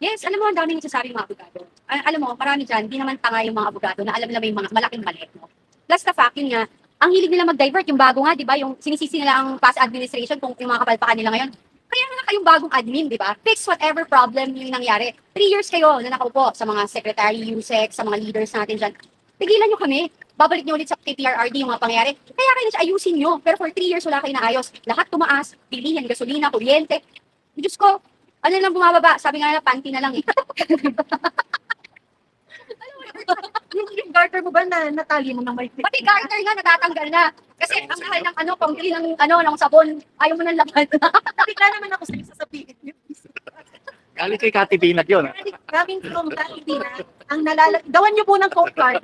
Yes, alam mo, ang daming nagsasabing mga abogado. Alam mo, marami dyan, hindi naman tanga yung mga abogado na alam nila may mga malaking mali. No? Plus the fact, yun nga, ang hilig nila mag-divert, yung bago nga, di ba, yung sinisisi nila ang past administration kung yung mga kapalpakan nila ngayon. Kaya nga kayong bagong admin, di ba? Fix whatever problem yung nangyari. 3 years kayo na nakaupo sa mga secretary, USEC, sa mga leaders natin dyan. Pigilan nyo kami. Babalik nyo ulit sa KPRRD yung mga pangyayari. Kaya kayo na siya ayusin nyo. Pero for 3 years wala kayo naayos. Lahat tumaas. Bilihin, gasolina, kuryente. Diyos ko, ano lang bumababa? Sabi nga nila, panty na lang eh. Yung garter mo ba na natali mo ng may Pati garter nga natatanggal na. Kasi ang mahal ng ano, pambili ng sabon, ayaw mo ng laban. Bigla naman ako sa'yo sasabihin niyo. Galing kay Kati Binag yun. Coming from Katina, ang gawan niyo po ng coat card.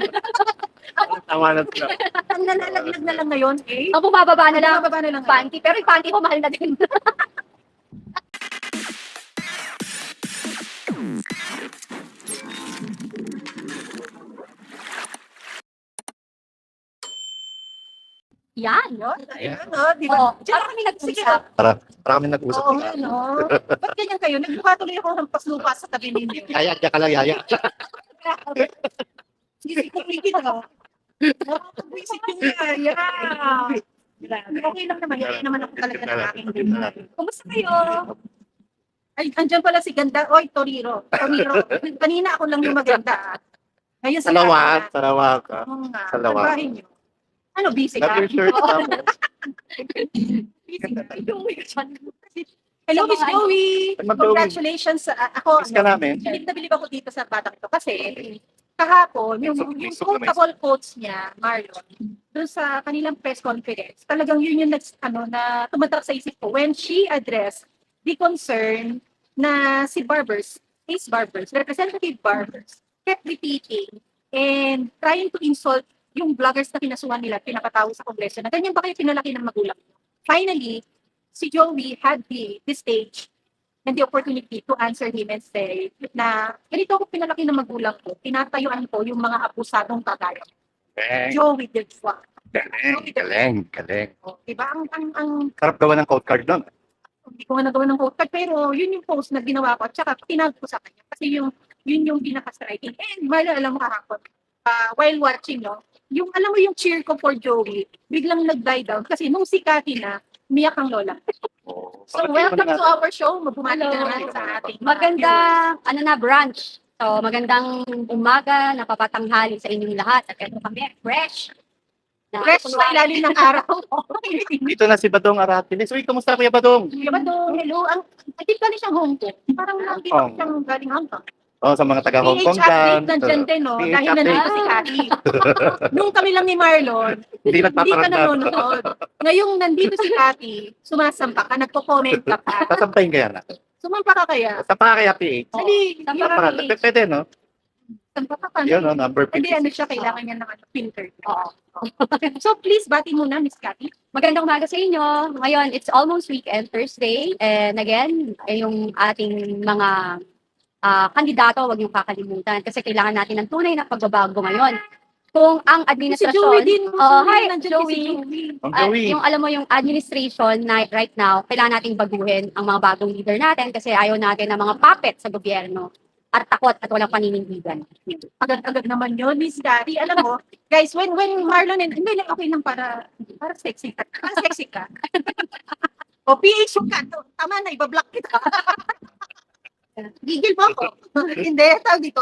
Tama na sila. Ang nalalaglag na lang ngayon, eh. Ang bumababa na lang, Bumababa na lang. panty. Pero yung panty ko mahal na din. Yan. Yun, ayun, no? Di ba? Oo, para kami nag-usap. Para kami nag-usap. Oo, nga, no? Ba't ganyan kayo? Nagbuka tuloy ako ng paslupa sa tabi ninyo. Yaya, diyan ka lang, Yaya. Sige, kumigil ako. Nakakabwisit yung kaya. Okay lang naman. Hindi naman ako talaga ng aking buhay. Kumusta kayo? Ay, andyan pala si Ganda. Oy, Toriro. Kanina ako lang yung maganda. Ngayon si Salamat. Ganda. Salamat ka. Oo nga. Salamat. Trabahin niyo. Ano, busy ka? Love your shirt. Oo. Tapos. Busy ka. Hello, Hello, Miss mga- Joey. Ma'am Joey. Congratulations. Ako, Miss ka namin. bilib na bilib ako dito sa batang ito. Kasi, kahapon, yung quotable quotes niya, Marlon, doon sa kanilang press conference, talagang yun yung na tumatak sa isip ko when she addressed the concern na si Barbers, Ace Barbers, Representative Barbers, kept repeating and trying to insult yung vloggers na pinasuhan nila, pinakatawag sa kongreso, na ganyan ba kayo pinalaki ng magulang niyo? Finally, si Joey had the stage and the opportunity to answer him and say na ganito ako pinalaki ng magulang ko, tinatayuan ko yung mga abusadong kagaya. Galing. Joey did what? Galing. Galing. Diba? Ang Sarap gawa ng code card doon. hindi ko nga nagawa ng quote card, pero yun yung post na ginawa ko at saka tinag ko sa kanya. Kasi yun yung pinaka-striking. And Marla, alam mo kahapon, while watching, no, yung alam mo yung cheer ko for Joey, biglang nag-die down kasi nung si Cathy na, umiyak ang lola. Oh, So welcome to our show. Magbumati ka naman sa ating mga Magandang, ano na, brunch. So, magandang umaga, napapatanghali sa inyong lahat. At ito kami, fresh. fresh sa ilalim ng araw. Dito na si Badong Aratiles. Uy, kamusta Kuya Badong? Diba doon? Hello. Hindi ka siyang Hong Kong. Parang nandito Hong siyang galing Hong Kong. Oh, sa mga taga Hong PH Kong dyan. update nandyan din, no? PH Dahil update. nandito si Cathy. Nung kami lang ni Marlon, Hindi hindi ka nagpaparanda. nanonood. Ngayong nandito si Cathy, sumasampa ka, nagko-comment ka pa. Sasampahin kaya na. Sumampa ka kaya? Sa pa kaya PH. Dali, Sampa yun, ka. Para, pwede, no? sampa ka pa. Yun, no? Number Hindi, 56. ano siya, kailangan niya ng filter. Oo. So please, bati muna, Miss Cathy. Magandang umaga sa inyo. Ngayon, it's almost weekend, Thursday. And again, ay yung ating mga kandidato, huwag niyong kakalimutan. Kasi kailangan natin ng tunay na pagbabago ngayon. Kung ang Si administrasyon... Joey din. Hi, Nandiyan Joey. si Joey. Ang Joey. Yung alam mo yung administration na right now, kailangan nating baguhin ang mga bagong leader natin kasi ayaw natin ng mga puppet sa gobyerno at takot at walang paninindigan. Agad-agad naman yun, Miss Cathy. Alam mo, guys, when Marlon and hindi lang okay lang para sexy ka. Para sexy ka. O PH yung ka. Tama na, ibablock kita. Gigil mo ako. Hindi, tawag dito.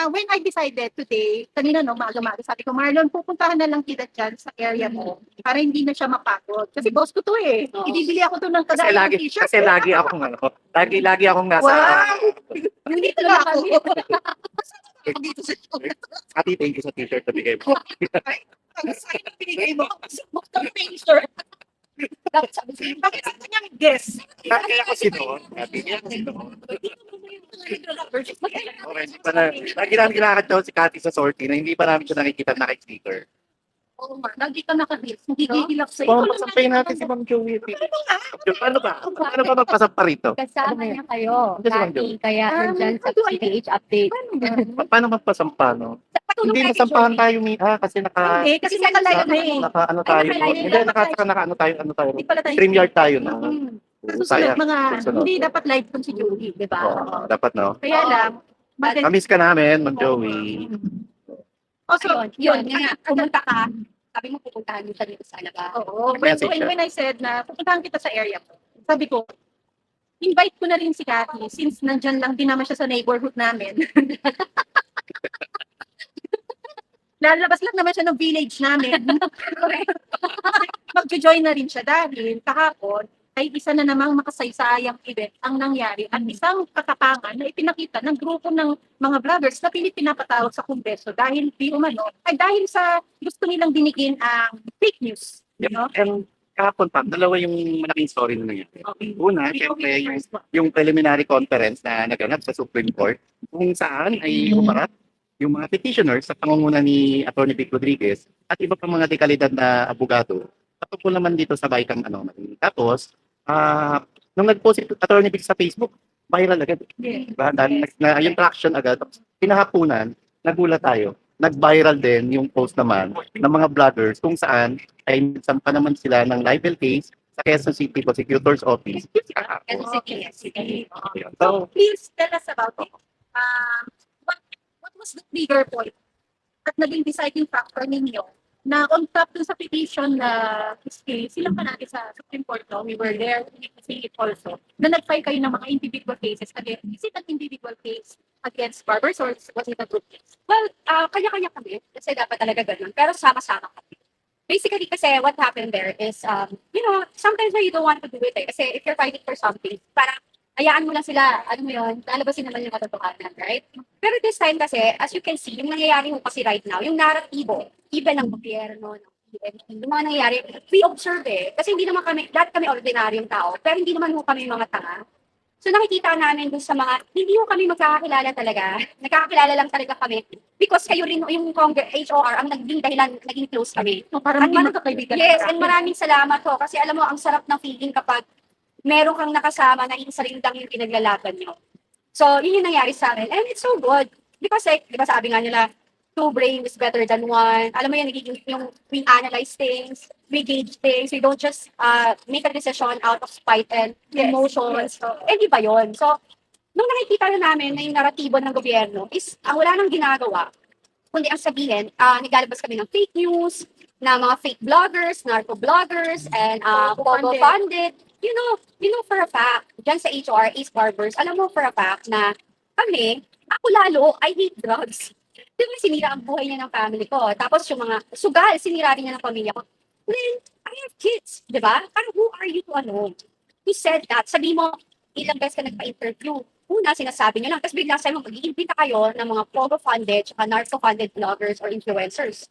When I decided today, kanina no, maaga-maaga, sabi ko, Marlon, pupuntahan na lang kita dyan sa area mo para hindi na siya mapagod. Kasi boss ko to eh. Oo. Ibibili ako to ng Kasi kagaya lagi, ng t-shirt. kasi lagi akong ano, lagi akong nasa Wow! Hindi talaga ako. Dito sa show. Ati, thank you sa t-shirt na bigay mo. Ang sign na pinigay mo. Book ng t-shirt. Dapat sabi sa Bakit sa kanyang guess? Kaya ako si Don. Kaya ako si Don. Okay, hindi pa na. Lagi namin kinakad daw si Cathy sa sortie na hindi pa namin siya nakikita naka-sticker. Oo nga, lagi ka naka-hits. Hindi gigilak sa'yo. Oh, masampayin natin si Ma'am Joey. Paano ba? Paano ba magpasampa rito? kasama niya kayo, Ano si Ma'am Cathy, kaya nandyan sa ano ay- PH update. Paano magpasampa, no? Patulong Hindi tayo kay masampahan Joey. tayo, kasi Hindi, kasi naka-live na eh. naka ano tayo. Ay, naka-live. Hindi, naka ano tayo. Hindi pala tayo. StreamYard tayo, no? Mm. Susunod, mga, Susunod. hindi dapat live kung si Joey, di ba? Oo, dapat, no? Kaya lang, Kamiss ka namin, Ma'am Joey. Also, Yun nga, pumunta ka, sabi mo pupuntahan mo siya dito sa Alaba. Oo, Message when I said na pupuntahan kita sa area ko, sabi ko, invite ko na rin si Cathy since nandyan lang din naman siya sa neighborhood namin. Lalabas lang naman siya ng village namin. Mag-join na rin siya dahil kahapon ay isa na namang makasaysayang event ang nangyari at isang katapangan na ipinakita ng grupo ng mga vloggers na pinapatawag sa Kongreso dahil di umano, ay dahil sa gusto nilang dinigin ang fake news. Yep. No? And kahapon pa, dalawa yung malaking story na nangyari. Una, syempre, yung preliminary conference na naganap sa Supreme Court, kung saan ay umarap yung mga petitioners sa pangunguna ni Atty. Vic Rodriguez at iba pang mga dekalidad na abogado patungkol naman dito sa baitang anomaly. Tapos, nung nag-post si Atty. Vic sa Facebook, viral agad. Diba? Dahil yung traction agad. Tapos, pinahapunan, nagulat tayo. Nag-viral din yung post naman ng mga vloggers kung saan ay nagsampa naman sila ng libel case sa Quezon City Prosecutor's Office. Kasi sige, sige. Ayun. So, So, please tell us about it. What was the trigger point at naging deciding factor ninyo na on top dun sa petition na case, silang pa natin sa Supreme Court, no? We were there, we see it also, na nag-file kayo ng mga individual cases against, is it an individual case against barbers or was it a group case? Well, kanya-kanya kami, kasi dapat talaga ganun. Pero sama-sama kami. Basically, kasi what happened there is, sometimes you don't want to do it eh. Kasi if you're fighting for something, parang hayaan mo lang sila, ano mo yun, lalabasin naman yung katotohanan, right? Pero this time kasi, as you can see, yung nangyayari mo kasi right now, yung narratibo, even ng gobyerno, ng PNP, yung mga nangyayari, we observe eh. Kasi hindi naman kami, lahat kami ordinaryong tao, pero hindi naman kami mga tanga. So nakikita namin dun sa mga, hindi mo kami magkakakilala talaga. Nagkakakilala lang talaga kami. Because kayo rin, yung HOR, ang naging dahilan, naging close kami. So, parang Ang hindi mar- magkakaibigan. Yes, and maraming salamat ho. Kasi alam mo, ang sarap ng feeling kapag meron kang nakasama na isa rin lang yung pinaglalaban nyo. So, yun yung nangyari sa amin. And it's so good. Because like, di ba sabi nga nila, two brains is better than one. Alam mo yan, we analyze things, we gauge things, we don't just make a decision out of spite and emotions. And iba yun. So, nung nakikita na namin na yung naratibo ng gobyerno is, ang wala nang ginagawa, kundi ang sabihin, naglalabas kami ng fake news, na mga fake bloggers, narco-bloggers, and Pogo-funded. You know for a fact, dyan sa HR, Ace Barbers, alam mo for a fact na kami, ako lalo, I hate drugs. Di ba sinira ang buhay niya ng family ko? Tapos yung mga sugal, sinira rin niya ng pamilya ko. Then, I have kids, di ba? Parang who are you to said that? Sabi mo, ilang beses ka nagpa-interview. Una, sinasabi niyo lang. Tapos bigla sabi mo, mag-iimbita kayo ng mga Pogo-funded, tsaka narco-funded bloggers or influencers.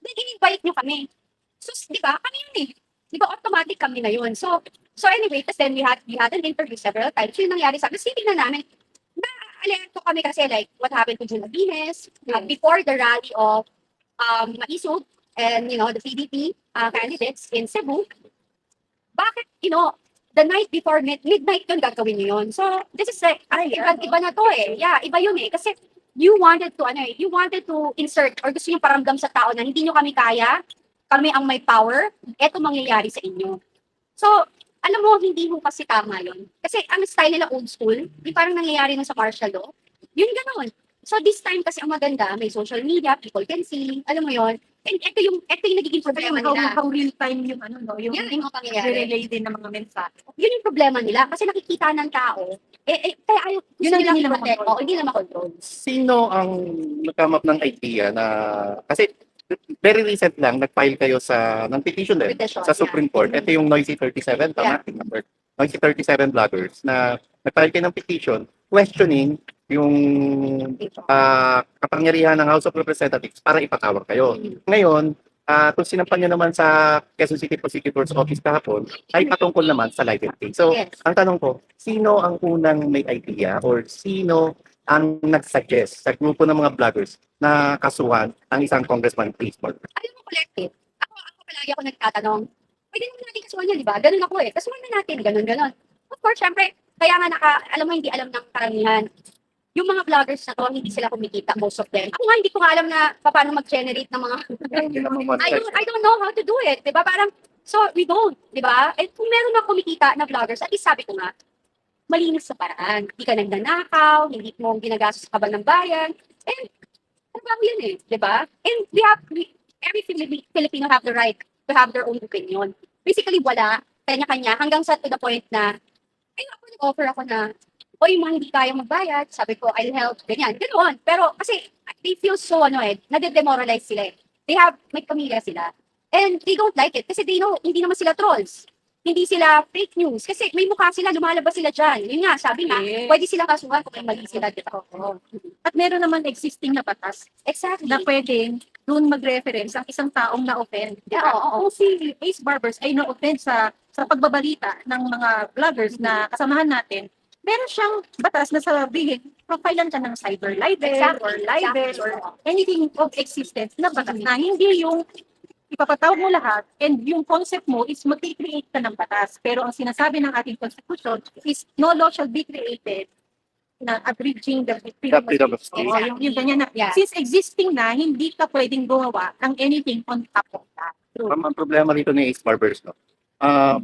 Then, in-invite niyo kami. So, di ba? Kami yun eh. Di ba, automatic kami na yun. So anyway, tapos then we had an interview several times. Yung nangyari sa akin, tapos na namin, na-alerto kami kasi like, what happened to June Abines, before the rally of Maisog and, the PDP candidates in Cebu. Bakit, the night before, midnight yun gagawin niyo yun. So, this is like, iba na to eh. Yeah, iba yun eh. Kasi, you wanted to insert or gusto nyo paramdam sa tao na hindi nyo kami kaya, kami ang may power, eto mangyayari sa inyo. So, alam mo, hindi mo kasi tama yun. Kasi ang style nila old school, yung parang nangyayari na sa martial law, yun gano'n. So this time kasi ang maganda, may social media, people can see, alam mo yun. And ito yung nagiging problema nila. How real time yung yung Yan yung mga pangyayari. relay din ng mga mensahe. Yun yung problema nila kasi nakikita ng tao. Kaya ayaw, Yun gusto ang nilang hindi nila i-protect. makontrol. Hindi nila makontrol. sino ang nag-come up ng idea na, kasi very recent lang, nag-file kayo ng petition din Petition, sa Supreme Court. Ito yung Noisy 37, tama? Noisy 37 vloggers na nag-file kayo ng petition questioning yung kapangyarihan ng House of Representatives para ipatawag kayo. Ngayon, kung sinampan nyo naman sa Quezon City Prosecutor's Office kahapon, ay patungkol naman sa libel case. So, Yes. ang tanong ko, sino ang unang may idea or sino ang nag-suggest sa grupo ng mga vloggers na kasuhan ang isang congressman, Ace Barbers? Alam mo, collective. Ako palagi ako nagtatanong, pwede naman natin kasuhan yan, di ba? Ganun ako eh. Kasuhan na natin, ganun. Of course, syempre, kaya nga alam mo, hindi alam ng karamihan. Yung mga vloggers na to, hindi sila kumikita, most of them. Ako nga, hindi ko nga alam na paano mag-generate ng mga... I don't know how to do it. Diba? Parang, So, we don't, di ba? And kung meron na kumikita na vloggers, at least sabi ko nga, malinis sa paraan. Hindi ka nagnanakaw, hindi mo ginagastos ka ba ng bayan. And, trabaho yan eh, di ba? And every Filipino have the right to have their own opinion. Basically, wala, kanya-kanya, hanggang sa to the point na, ay, ako nag-offer ako na, o yung mga hindi kaya magbayad, sabi ko, I'll help, ganyan, ganoon. Pero, kasi, they feel so, nade-demoralize sila eh. May pamilya sila. And they don't like it, kasi they know, hindi naman sila trolls. Hindi sila fake news. Kasi may mukha sila, lumalabas sila dyan. Yun nga, sabi nga, Yes. pwede silang kasuhan kung may mali sila. Diba? At meron naman existing na batas Exactly. na pwedeng doon mag-reference ang isang taong na-offend. Di ba? Oo. Kung si Ace Barbers ay na-offend sa pagbabalita ng mga vloggers na kasamahan natin, meron siyang batas na sabihin, profilan ka ng cyber libel or libel or anything of existence na batas na hindi yung ipapatawag mo lahat and yung concept mo is mag-create ka ng batas. Pero ang sinasabi ng ating constitution is no law shall be created na abridging the freedom of speech. Oo, yung ganyan na. Yeah. Since existing na, hindi ka pwedeng gumawa ng anything on top of that. True. Ang problema rito ni Ace Barbers, no?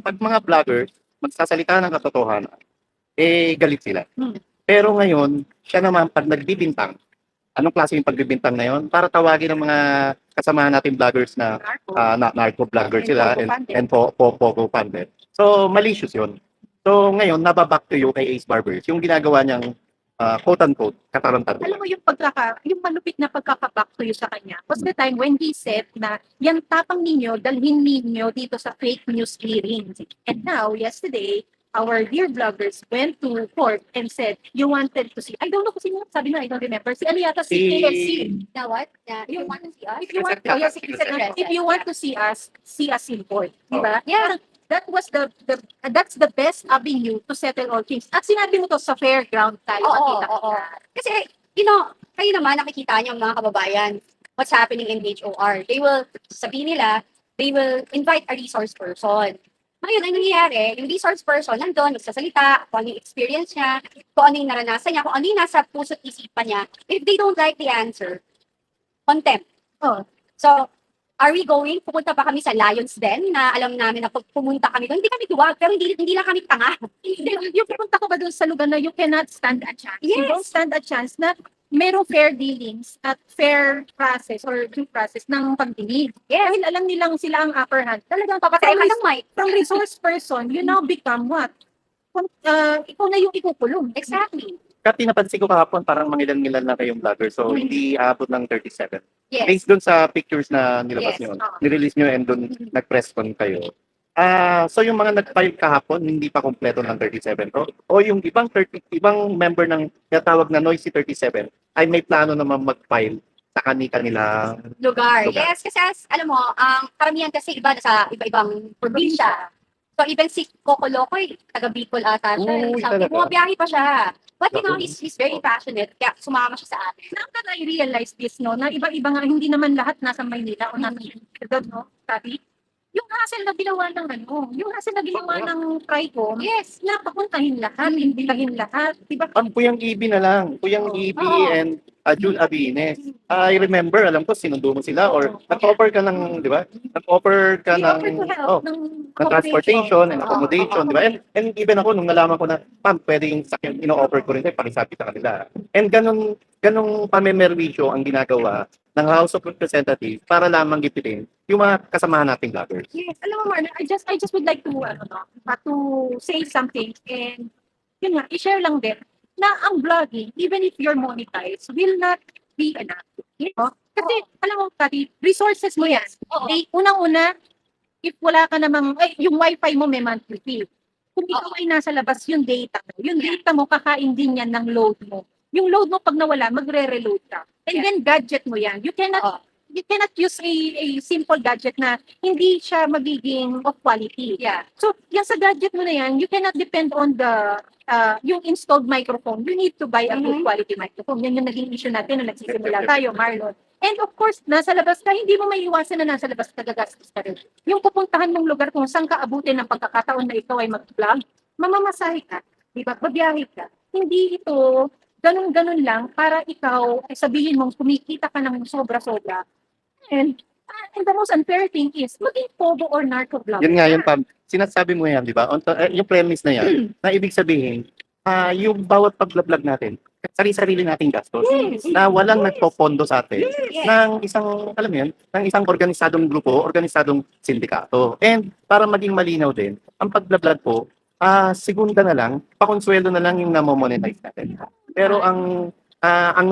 Pag mga vloggers, magsasalita ng katotohanan, galit sila. Pero ngayon, siya naman, pag nagbibintang, anong klase yung pagbibintang na yun? Para tawagin ng mga kasamahan natin vloggers na narco vloggers sila and pogo funded. So, malicious yun. So, ngayon, nababack to you kay Ace Barbers, yung ginagawa niyang quote-unquote, katarantaduhan. Alam mo yung malupit na pagkaka-back to you sa kanya was the time when he said na yan tapang ninyo, dalhin ninyo dito sa fake news hearings. And now, yesterday, our dear vloggers went to court and said, you wanted to see, I don't know kung sino, sabi na, I don't remember, si ano yata, si KFC. Na what? Na, you want to see us? If you want, Yes, yes, yes, yes, if you want to see us in court, di ba? Yeah. That was that's the best avenue to settle all things. At sinabi mo to sa fairground tayo. Oo, makita oo. kita. Kasi, kayo naman nakikita niyo mga kababayan, what's happening in HOR. They will invite a resource person. Ngayon, ang nangyayari, yung resource person nandun, nagsasalita, kung ano yung experience niya, kung ano yung naranasan niya, kung ano yung nasa puso't isipan niya. If they don't like the answer, contempt. Oh. So, are we going? Pupunta pa kami sa Lions Den na alam namin na pag pumunta kami doon, hindi kami duwag, pero hindi lang kami tanga. Yung pupunta ko ba doon sa lugar na you cannot stand a chance. You Yes. don't stand a chance na merong fair dealings at fair process or due process ng pagdinig. Dahil alam nilang sila ang upper hand. Talagang Papatay ka ng mic. from resource person, you now become what? Ikaw na yung ikukulong. Exactly. Kasi napansin ko kahapon, parang mangilan-ngilan na kayong vlogger. So, hindi aabot ng 37. Yes. Based dun sa pictures na nilabas Yes, nyo, oo. nirelease nyo and dun nag-press con kayo. So yung mga nag-file kahapon, hindi pa kompleto ng 37 to? O yung ibang member ng tinatawag na Noisy 37 ay may plano naman mag-file sa kanilang Lugar. Lugar. Yes, kasi alam mo, ang karamihan kasi iba sa iba-ibang probinsya. So even si Coco Locoy, taga Bicol ata siya. Uy, Sabi, talaga? bumabiyahe pa siya. But Naku. he's very passionate. Kaya sumama siya sa atin. Now that I realize this, no, na iba-iba nga, hindi naman lahat nasa Maynila o nasa Quezon, no, sabi, yung hassle na ginawa ng yung hassle na ginawa ng TRICOM, Yes. na papuntahin lahat, imbitahin lahat, di ba? Ang Puyang Ibi na lang. Puyang Ibi Oo. and June Abines. I remember, alam ko, sinundo mo sila or nag-offer ka ng, di ba? Nag-offer ka We offer to help ng ng transportation and Oo. accommodation, di ba? And even ako, nung nalaman ko na, ma'am, pwede yung sakyan, ino-offer ko rin, pakisabi sa kanila. And ganong pamemerwisyo ang ginagawa ng House of Representatives para lamang gipitin yung mga kasamahan nating vloggers. Yes, alam mo, Marna, I just would like to, to say something and, yun nga, i-share lang din na ang vlogging, even if you're monetized, will not be enough. No? Kasi, alam mo, Tati, resources mo yan. Oo. Okay, unang-una, if wala ka namang, yung wifi mo may monthly fee. Kung ikaw ay nasa labas, yung data mo, kakain din yan ng load mo. Yung load mo, pag nawala, magre-reload ka. And Yeah. then, gadget mo yan. You cannot use a simple gadget na hindi siya magiging of quality. Yeah. So, yan sa gadget mo na yan, you cannot depend on yung installed microphone. You need to buy a good quality microphone. Yan yung naging issue natin nung nagsisimula tayo, Marlon. And of course, nasa labas ka, hindi mo maiiwasan na nasa labas ka gagastos ka rin. Yung pupuntahan mong lugar kung saan ka abutin ng pagkakataon na ikaw ay mag-vlog, mamamasahe ka, di ba? Babiyahe ka. Hindi ito ganun-ganun lang para ikaw ay sabihin mong kumikita ka ng sobra-sobra. And And the most unfair thing is, maging pogo or narco vlogger. Yun nga, yun Pam. Sinasabi mo yan, di ba? Yung premise na yan, na ibig sabihin, yung bawat pag-vlog natin, sarili-sarili nating gastos, Yes. na walang nagpopondo sa atin, Yes. ng isang, alam mo yun, ng isang organisadong grupo, organisadong sindikato. And para maging malinaw din, ang pag-vlog po, segunda na lang, pakonsuelo na lang yung namo-monetize natin. Pero ang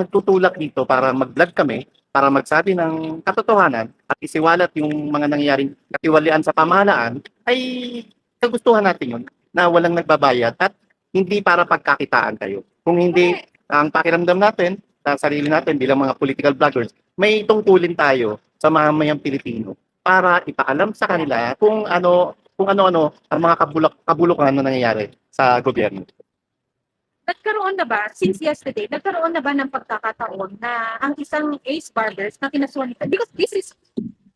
nagtutulak dito para mag-vlog kami, para magsabi ng katotohanan at isiwalat yung mga nangyayaring katiwalian sa pamahalaan, ay kagustuhan natin yun, na walang nagbabayad at hindi para pagkakitaan kayo. Kung hindi, ang pakiramdam natin, sa sarili natin bilang mga political vloggers, may tungkulin tayo sa mamamayang Pilipino para ipaalam sa kanila kung ano-ano ang mga kabulukan na nangyayari sa gobyerno. Nagkaroon na ba, since yesterday, nagkaroon na ba ng pagkakataon na ang isang Ace Barbers na kinasuhan nito, because this is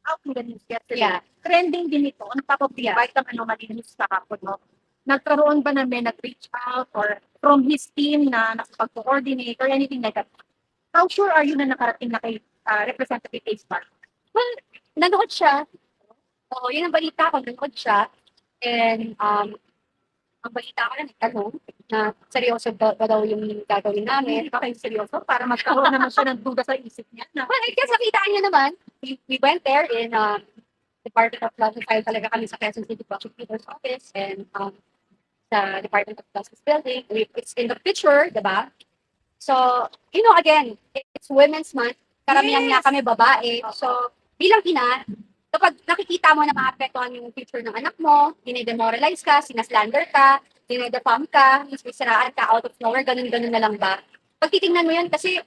out in the news yesterday, Yeah. trending din ito, on top of the bite ng anomaly news kahapon, no? Nagkaroon ba na may nag-reach out or from his team na nakapag-coordinate or anything like that? How sure are you na nakarating na kay Representative Ace Barbers? Nanood siya. Oo, yun ang balita ko, nanood siya. And ang balita ko na nagtanong na seryoso ba daw yung gagawin namin. Hindi ba kayo seryoso? Para magkaroon naman siya ng duda sa isip niya na Well, I guess nakitaan niyo naman. We went there in Department of Law. File talaga kami sa Quezon City Prosecutor's Office and sa Department of Justice Building. It's in the picture, diba? So, again, it's Women's Month. Karamihan nga kami babae. So, bilang ina, kapag nakikita mo na maapektuhan yung future ng anak mo, dinidemoralize ka, sinaslander ka, dinidefam ka, sisiraan ka out of nowhere, ganun-ganun na lang ba? Pag titingnan mo yun, kasi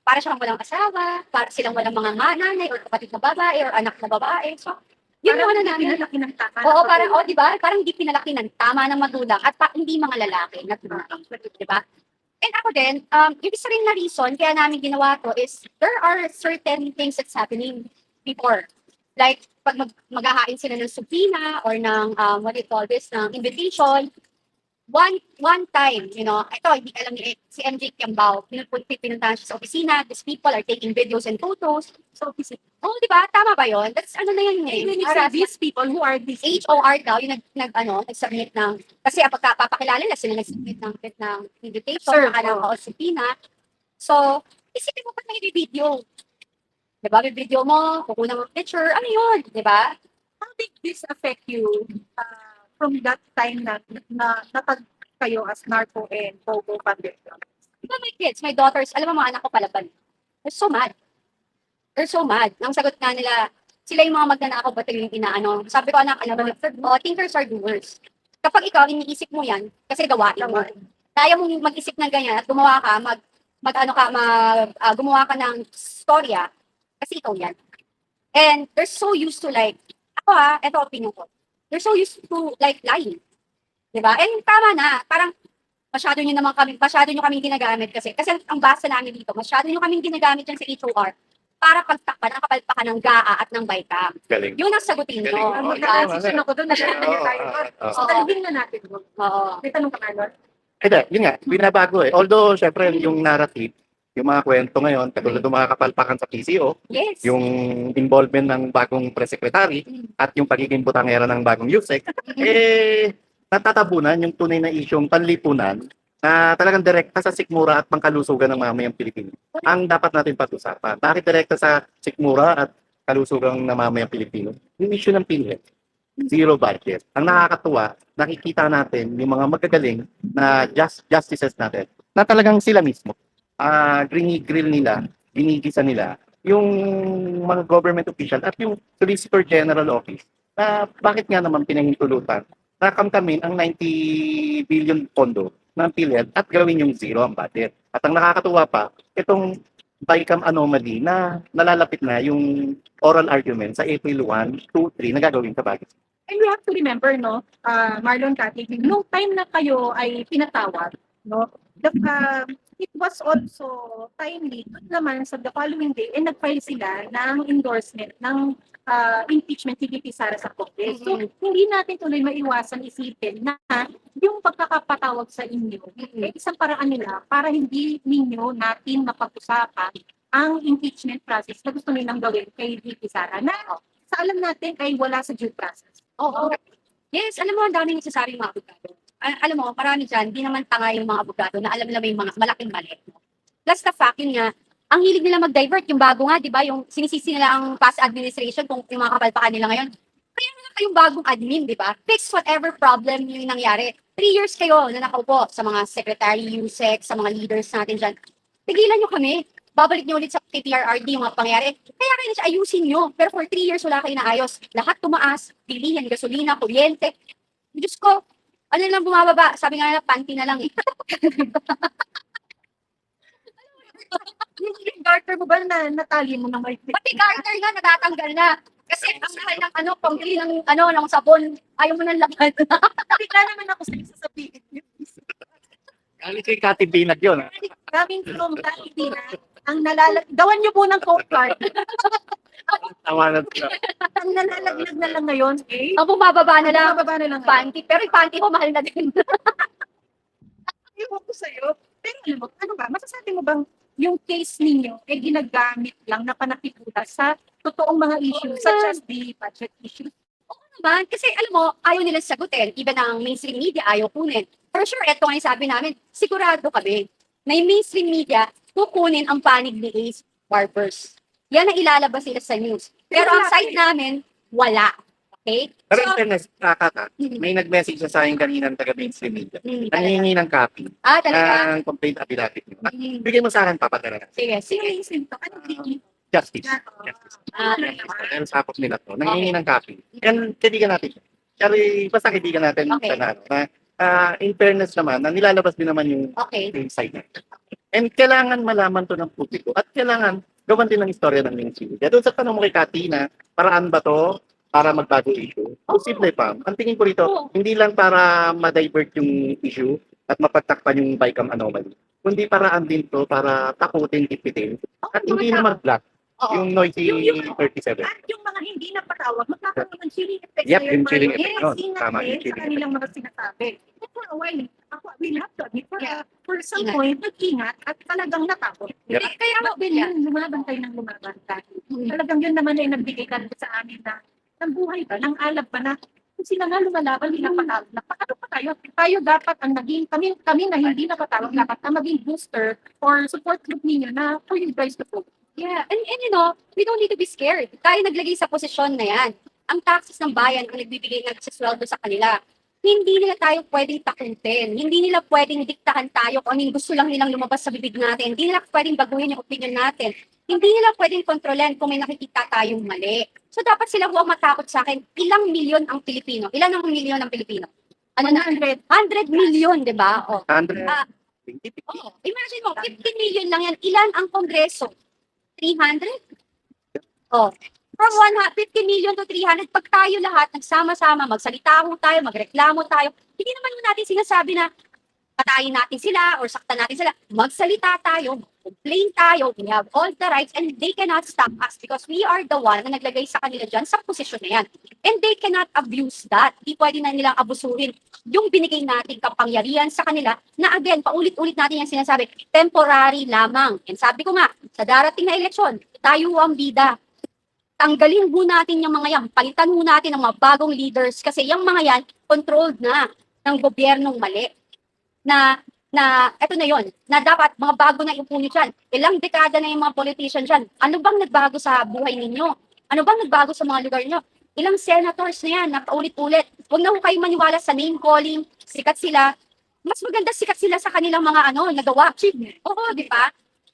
para siyang walang asawa, para silang walang mga nanay or kapatid na babae or anak na babae. So, yun yung ano namin. pinalaki ng tama. Oo, parang, di ba? Parang hindi pinalaki ng tama ng magulang at hindi mga lalaki na tumating. Di ba? And ako din, yung isa rin na reason kaya namin ginawa to is there are certain things that's happening before. Like, pag maghahain sila ng subpoena or ng, what do you call this, ng invitation, one time, ito, hindi alam ni si MJ Kiambao, pinuntahan siya sa opisina, these people are taking videos and photos. So, oh, di ba? Tama ba yun? That's ano na yun eh. When you say these people, who are these HOR daw, yung nag-submit ng, kasi pagkapapakilala nila, sila nag-submit ng invitation, Sir, ng subpoena. So, isipin mo pa na video. Diba? May video mo, kukunan mo picture, ano yun? Diba? How did this affect you from that time na natag kayo as narco and pogo bandit? Diba my kids, my daughters, alam mo mga anak ko palaban. They're so mad. They're so mad. Ang sagot nga nila, sila yung mga magnanakaw ba yung inaano. Sabi ko, anak, thinkers are doers. Kapag ikaw, iniisip mo yan, kasi gawain mo. Kaya mong mag-isip ng ganyan at gumawa ka, gumawa ka ng storya, kasi ikaw yan. And they're so used to ako ito opinion ko. They're so used to lying. Diba? And tama na, parang masyado nyo kaming ginagamit kasi ang basa namin dito, masyado nyo kaming ginagamit yan sa HOR para pagtakpan ang kapalpakan ng GAA at ng BICAM. Galing. Yun ang sagutin nyo. Galing. Mag-transition ako doon, nagkakanya tayo doon. Oo. So, talagin na natin doon. Oo. May tanong ka, Marlon? Yun nga, binabago eh. Although, syempre, yung narrative, yung mga kwento ngayon, katulad ng mga kapalpakan sa PCO, Yes. yung involvement ng bagong press secretary at yung pagiging butangera ng bagong USEC, natatabunan yung tunay na isyong panlipunan na talagang direkta sa sikmura at pangkalusugan ng mamayang Pilipino. Ang dapat natin pag-usapan. Bakit direkta sa sikmura at kalusugan ng mamayang Pilipino? Yung issue ng PhilHealth. Zero budget. Ang nakakatuwa, nakikita natin yung mga magagaling na justices natin na talagang sila mismo. Grill nila, ginigisa nila yung mga government official at yung Solicitor General Office na bakit nga naman pinahintulutan na kamkamin ang 90 billion pondo ng PhilHealth at gawin yung zero ang budget. At ang nakakatuwa pa, itong BICAM anomaly na nalalapit na yung oral argument sa April 1, 2, 3 na gagawin sa budget. And we have to remember, no, Marlon, Cathy, nung time na kayo ay pinatawag, no, it was also timely doon naman sa the following day and nag-file sila ng endorsement ng impeachment ni VP Sara sa Congress. So, hindi natin tuloy maiwasan isipin na yung pagkakapatawag sa inyo ay isang paraan nila para hindi ninyo natin mapag-usapan ang impeachment process na gusto nilang gawin kay VP Sara na sa alam natin ay wala sa due process. Oo. Yes, alam mo, ang daming nagsasabing mga abogado. Alam mo, marami dyan, di naman tanga yung mga abogado na alam nila may mga malaking mali. No? Plus the fact, yun nga, ang hilig nila mag-divert, yung bago nga, di ba, yung sinisisi nila ang past administration kung yung mga kapalpakan nila ngayon. Kaya nga kayong bagong admin, di ba? Fix whatever problem yung nangyari. 3 years kayo na nakaupo sa mga secretary, USEC, sa mga leaders natin dyan. Pigilan nyo kami. Babalik nyo ulit sa KPRRD yung mga pangyari. Kaya kayo na siya ayusin nyo. Pero for 3 years wala kayo naayos. Lahat tumaas, bilihin, gasolina, kuryente. Diyos ko, ano lang bumababa? Sabi nga nila, panty na lang eh. Yung garter mo ba na natali mo na may Pati garter nga, natatanggal na. Kasi ang mahal ng ano, pambili ng ano, ng sabon, ayaw mo ng laban. Bigla naman ako sa sasabihin niyo. Galing kay Kati Binag yun. Coming from Tahiti na, ang gawan niyo po ng coke card. Tawanan sila. Ang nalalaglag na lang ngayon, eh. Ang bumababa na lang, Bababa na lang. panty. Pero yung panty ko, mahal na din. Ewan ko sa'yo. Pero alam mo, ano ba, masasabi mo bang yung case ninyo ay ginagamit lang na panakiputa sa totoong mga issues such as the budget issues? Naman, kasi alam mo, ayaw nila sagutin. Even ang mainstream media, ayaw kunin. For sure, eto nga yung sabi namin, sigurado kami na yung mainstream media kukunin ang panig ni Ace Barbers. Yan ang ilalabas nila sa news. Pero ang side namin, wala. Okay? Pero So, in fairness, Kata, may nag-message na sa akin kanina ng taga-mainstream media. talaga. Nangingi ng copy Talaga. ng complaint affidavit nyo. Mm. Bigyan mo sa akin, papadala na. Sige, Sino sige. yung sinto? Ano yung Justice. Justice. Dahil sa hapos nila to, nangingi ng copy. Yan, kaibigan natin. Pero basta kaibigan natin Okay. na, in fairness naman, na nilalabas din naman Okay. yung side natin. And kailangan malaman to ng publiko at kailangan gawan din ng istorya ng mainstream media. Doon sa tanong mo kay Katina, paraan ba to para magbago issue? Posible pa. Ang tingin ko rito, Oo. hindi lang para ma-divert yung issue at mapagtakpan yung BICAM anomaly, kundi paraan din to para takutin, ipitin, at hindi na mag-block Oo. yung noisy Yung- 37. At yung mga hindi napatawag, magkakaroon ng chilling effect Yep, sa yung mga chilling yes, effect nun. ingat Tama, yung din chilling sa kanilang mga sinasabi. But for a while, ako, we'll have to admit, for some Ingat. point, nag-ingat at talagang natakot. Yep. Kaya mo, But yun, lumabantay ng lumabantay. Talagang yun naman ay nagbigay talaga sa amin na ng buhay ba, ng alab ba na kung sila nga lumalaban, hindi napatawag. Napakano pa tayo? Tayo dapat ang naging, kami na hindi napatawag, dapat ang maging booster or support group ninyo na for you guys to vote. Yeah, and you know, we don't need to be scared. Tayo naglagay sa posisyon na yan. Ang taxes ng bayan ang nagbibigay ng sweldo sa kanila. Hindi nila tayo pwedeng takutin. Hindi nila pwedeng diktahan tayo kung ano yung gusto lang nilang lumabas sa bibig natin. Hindi nila pwedeng baguhin yung opinion natin. Hindi nila pwedeng kontrolin kung may nakikita tayong mali. So dapat sila huwag matakot sa akin. Ilang milyon ang Pilipino? Ilan ang milyon ng Pilipino? Ano na? 100. 100 million, di ba? O, 100, Ah. 20, oh, imagine mo, 15 million lang yan. Ilan ang Kongreso? 300? Oh, from 50 million to 300, pag tayo lahat nagsama-sama, magsalita ho tayo, magreklamo tayo, hindi naman mo natin sinasabi na patayin natin sila or saktan natin sila. Magsalita tayo, complain tayo, we have all the rights and they cannot stop us because we are the one na naglagay sa kanila dyan sa posisyon na yan. And they cannot abuse that. Di pwede na nilang abusuhin yung binigay nating kapangyarihan sa kanila na again, paulit-ulit natin yung sinasabi, temporary lamang. And sabi ko nga, sa darating na eleksyon, tayo ang bida. Tanggalin ho natin yung mga yan. Palitan ho natin ng mga bagong leaders kasi yung mga yan, controlled na ng gobyernong mali. Na eto na yon na dapat mga bago na iupo nyo dyan. Ilang dekada na yung mga politician dyan. Ano bang nagbago sa buhay ninyo? Ano bang nagbago sa mga lugar nyo? Ilang senators na yan, na paulit-ulit. Huwag na ho kayo maniwala sa name calling, sikat sila. Mas maganda sikat sila sa kanilang mga nagawa. Oo, di ba?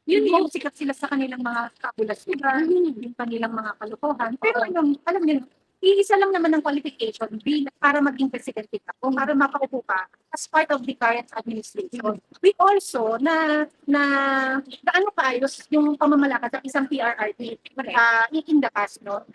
Yun Yun yung sikat sila sa kanilang mga kapulas-ulan, yung kanilang mga kalokohan. Pero alam niyo, iisa lang naman ang qualification para maging presidente ka o para makaupo ka as part of the current administration. We also gaano kaayos yung pamamalakad ng isang PRRD in the past, no?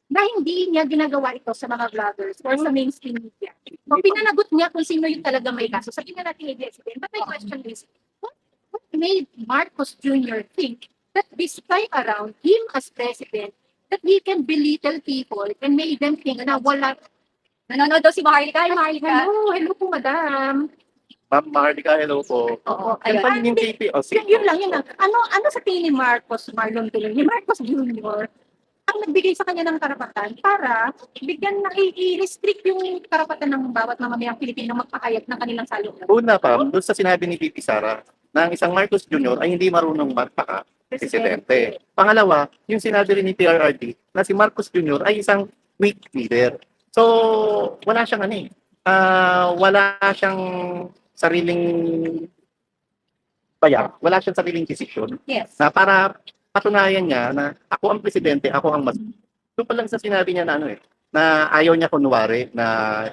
Na hindi niya ginagawa ito sa mga vloggers or sa mainstream media. O pinanagot niya kung sino yung talaga may kaso. Sabihin na natin ABS-CBN. But my question is, what made Marcos Jr. think that this time around, him as president, that he can belittle people and make them think na wala. Nanonood daw si Maharlika. Hi, Maharlika. Hello po madam. Ma'am Marlica, hello po. Oo, Ano ayun. pa rin yung KP? O, sige. Yun lang, yun lang. Ano sa tingin ni Marlon tuloy, ni Marcos Jr., ang nagbigay sa kanya ng karapatan para bigyan na i-restrict yung karapatan ng bawat mamamayang Pilipino magpahayag ng kanilang salungan. Una pa, doon sa sinabi ni VP Sara, na ang isang Marcos Jr. ay hindi marunong magpaka-presidente. Pangalawa, yung sinabi rin ni PRRD na si Marcos Jr. ay isang weak leader. So, wala siyang wala siyang sariling wala siyang sariling desisyon Yes. na para patunayan niya na ako ang presidente, ako ang mas. Doon pa lang sa sinabi niya na na ayaw niya kunwari na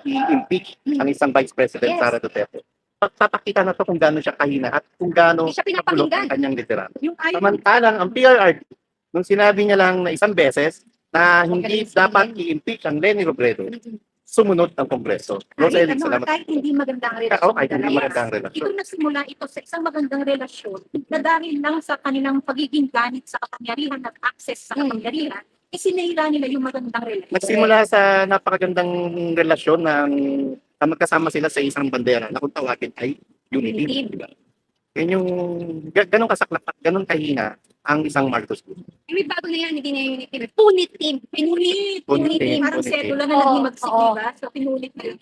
i-impeach ang isang Vice President Yes. Sara Duterte. Pagpapakita na to kung gaano siya kahina at kung gaano Hindi siya kapulot pinapakinggan. ang kanyang liderazgo. Yung ayaw, Samantalang ang PRRD, nung sinabi niya lang na isang beses na hindi Magaling dapat sabihin. i-impeach ang Leni Robredo, sumunod ang Kongreso. Rosalie, salamat. kahit hindi magandang Oo, relasyon. kahit hindi nila. magandang relasyon. Ito nagsimula ito sa isang magandang relasyon na dahil lang sa kanilang pagiging ganit sa kapangyarihan at access sa kapangyarihan, isinira nila yung magandang relasyon. Nagsimula sa napakagandang relasyon ng magkasama sila sa isang bandera na kung tawagin ay unity. Unity. Diba? Yan yung ganun kasaklap at ganun kahina ang isang Marcos Jr. May bago na yan, hindi na unity. Punit team. Pinulit. Punit Punit team. team. Parang Punit settle na Oo, naging magsik, oo. diba? So, pinulit na yun.